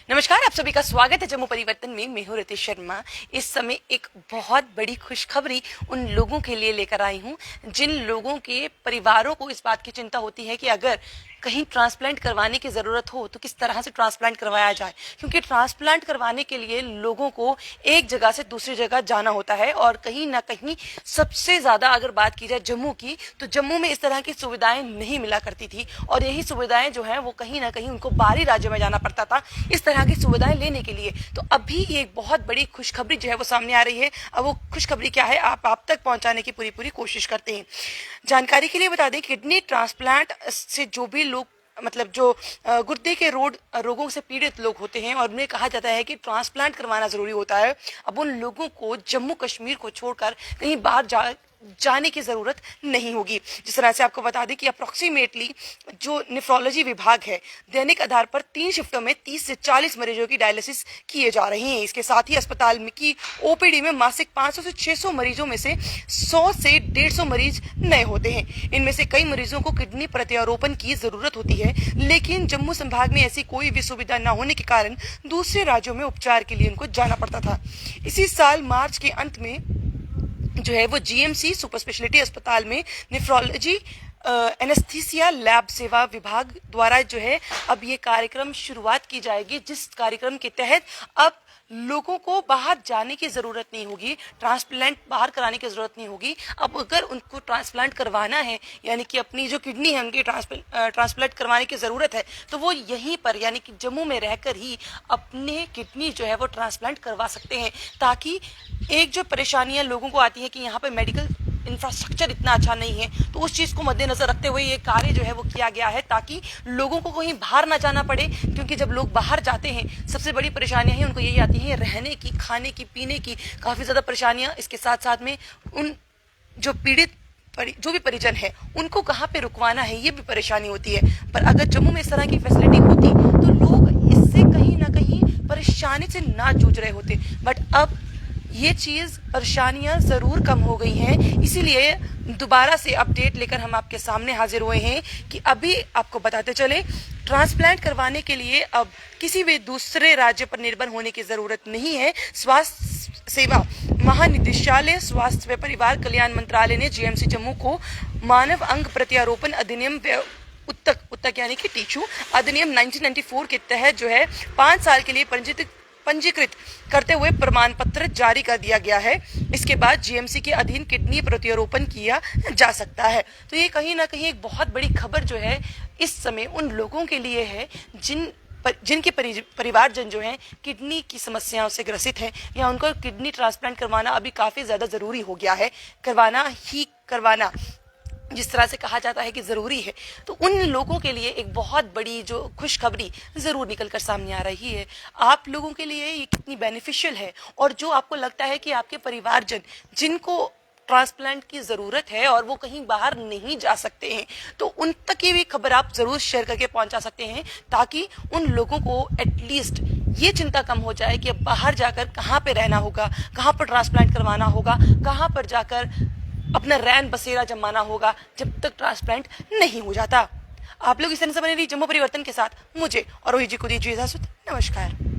नमस्कार, आप सभी का स्वागत है जम्मू परिवर्तन में। मैं हूं रितेश शर्मा। इस समय एक बहुत बड़ी खुशखबरी उन लोगों के लिए लेकर आई हूं जिन लोगों के परिवारों को इस बात की चिंता होती है कि अगर कहीं ट्रांसप्लांट करवाने की ज़रूरत हो तो किस तरह से ट्रांसप्लांट करवाया जाए, क्योंकि ट्रांसप्लांट करवाने के लिए लोगों को एक जगह से दूसरी जगह जाना होता है। और कहीं ना कहीं सबसे ज़्यादा अगर बात की जाए जम्मू की, तो जम्मू में इस तरह की सुविधाएं नहीं मिला करती थी और यही सुविधाएं जो है वो कहीं ना कहीं उनको बाहरी राज्य में जाना पड़ता था इस तरह की सुविधाएं लेने के लिए। तो अभी ये एक बहुत बड़ी खुशखबरी जो है वो सामने आ रही है। अब वो खुशखबरी क्या है, आप तक पहुंचाने की पूरी कोशिश करते हैं। जानकारी के लिए बता दें, किडनी ट्रांसप्लांट से जो भी लोग मतलब जो गुर्दे के रोगों से पीड़ित लोग होते हैं और उन्हें कहा जाता है कि ट्रांसप्लांट करवाना जरूरी होता है, अब उन लोगों को जम्मू कश्मीर को छोड़कर कहीं बाहर जाने की जरूरत नहीं होगी। जिस तरह से आपको बता दें कि अप्रोक्सीमेटली जो नेफ्रोलॉजी विभाग है, दैनिक आधार पर 3 शिफ्टों में 30 से 40 मरीजों की डायलिसिस किए जा रही हैं। इसके साथ ही अस्पताल में की ओपीडी में मासिक 500 से 600 मरीजों में से 100 से 150 मरीज नए होते हैं। इनमें से कई मरीजों को किडनी प्रत्यारोपण की जरूरत होती है, लेकिन जम्मू संभाग में ऐसी कोई भी सुविधा न होने के कारण दूसरे राज्यों में उपचार के लिए उनको जाना पड़ता था। इसी साल मार्च के अंत में जो है वो जीएमसी सुपर स्पेशलिटी अस्पताल में नेफ्रोलॉजी एनेस्थीसिया लैब सेवा विभाग द्वारा जो है अब ये कार्यक्रम शुरुआत की जाएगी, जिस कार्यक्रम के तहत अब लोगों को बाहर जाने की जरूरत नहीं होगी, ट्रांसप्लांट बाहर कराने की जरूरत नहीं होगी। अब अगर उनको ट्रांसप्लांट करवाना है, यानी कि अपनी जो किडनी है उनकी ट्रांसप्लांट करवाने की जरूरत है, तो वो यहीं पर यानी कि जम्मू में रहकर ही अपने किडनी जो है वो ट्रांसप्लांट करवा सकते हैं। ताकि एक जो परेशानियां लोगों को आती है कि यहाँ पर मेडिकल इंफ्रास्ट्रक्चर इतना अच्छा नहीं है, तो उस चीज़ को मद्देनजर रखते हुए ये कार्य जो है वो किया गया है ताकि लोगों को कहीं बाहर ना जाना पड़े। क्योंकि जब लोग बाहर जाते हैं सबसे बड़ी परेशानियां ही उनको यही आती हैं, रहने की, खाने की, पीने की काफ़ी ज़्यादा परेशानियां। इसके साथ साथ में उन जो पीड़ित जो भी परिजन है उनको कहाँ पे रुकवाना है ये भी परेशानी होती है। पर अगर जम्मू में इस तरह की फैसिलिटी होती तो लोग इससे कहीं ना कहीं परेशानी से ना जूझ रहे होते। बट अब ये चीज़ परेशानियां ज़रूर कम हो गई हैं, इसीलिए दोबारा से अपडेट लेकर हम आपके सामने हाजिर हुए हैं कि अभी आपको बताते चले, ट्रांसप्लांट करवाने के लिए अब किसी भी दूसरे राज्य पर निर्भर होने की ज़रूरत नहीं है। स्वास्थ्य सेवा महानिदेशालय स्वास्थ्य व परिवार कल्याण मंत्रालय ने जीएमसी जम्मू को मानव अंग प्रत्यारोपण अधिनियम उत्तक यानी कि टीचू अधिनियम 1994 के तहत जो है 5 साल के लिए पंजीकृत करते हुए प्रमाण पत्र जारी कर दिया गया है। इसके बाद जीएमसी के अधीन किडनी प्रत्यारोपण किया जा सकता है। तो ये कहीं ना कहीं एक बहुत बड़ी खबर जो है इस समय उन लोगों के लिए है जिनके परिवारजन जो हैं किडनी की समस्याओं से ग्रसित हैं या उनको किडनी ट्रांसप्लांट करवाना अभी काफ़ी ज़्यादा ज़रूरी हो गया है, करवाना जिस तरह से कहा जाता है कि ज़रूरी है। तो उन लोगों के लिए एक बहुत बड़ी जो खुशखबरी ज़रूर निकल कर सामने आ रही है। आप लोगों के लिए ये कितनी बेनिफिशियल है, और जो आपको लगता है कि आपके परिवारजन जिनको ट्रांसप्लांट की ज़रूरत है और वो कहीं बाहर नहीं जा सकते हैं, तो उन तक ये भी खबर आप ज़रूर शेयर करके पहुंचा सकते हैं ताकि उन लोगों को एटलीस्ट ये चिंता कम हो जाए कि अब बाहर जाकर कहाँ पे रहना होगा, कहाँ पर ट्रांसप्लांट करवाना होगा, कहाँ पर जाकर अपना रैन बसेरा जमाना होगा जब तक ट्रांसप्लांट नहीं हो जाता। आप लोग इस तरह से बने रहिए जम्मू परिवर्तन के साथ। मुझे और रोहित जी को दीजिए इजाजत। नमस्कार।